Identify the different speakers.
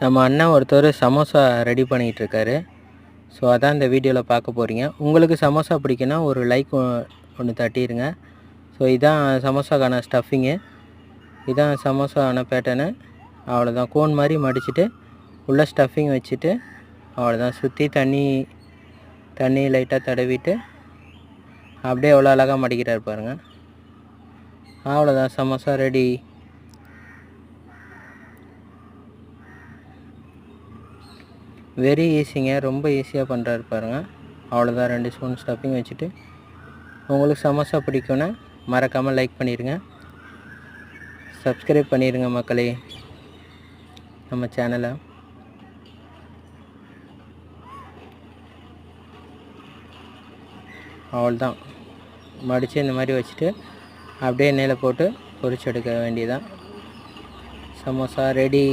Speaker 1: நம்ம அண்ணன் ஒருத்தர் சமோசா ரெடி பண்ணிகிட்ருக்காரு. ஸோ அதான் இந்த வீடியோவில் பார்க்க போகிறீங்க. உங்களுக்கு சமோசா பிடிக்குன்னா ஒரு லைக் ஒன்று தட்டிடுங்க. ஸோ இதான் சமோசாக்கான ஸ்டஃபிங்கு, இதான் சமோசாவான பேட்டர்னு. அவ்வளோதான், கோன் மாதிரி மடிச்சுட்டு உள்ளே ஸ்டஃபிங் வச்சுட்டு அவ்வளோதான், சுற்றி தண்ணி லைட்டாக தடவிட்டு அப்படியே எவ்வளோ அழகாக மடிக்கிறார் பாருங்கள். அவ்வளோதான், சமோசா ரெடி. வெரி ஈஸிங்க, ரொம்ப ஈஸியாக பண்ணுறாரு பாருங்கள். அவ்வளோதான், 2 ஸ்பூன் ஸ்டஃபிங் வச்சுட்டு. உங்களுக்கு சமோசா பிடிக்குன்னா மறக்காமல் லைக் பண்ணிடுங்க, சப்ஸ்கிரைப் பண்ணிடுங்க மக்களே நம்ம சேனலை. அவ்வளோதான், மடித்து இந்த மாதிரி வச்சுட்டு அப்படியே எண்ணெயில் போட்டு பொரிச்சு எடுக்க வேண்டியதான். சமோசா ரெடி.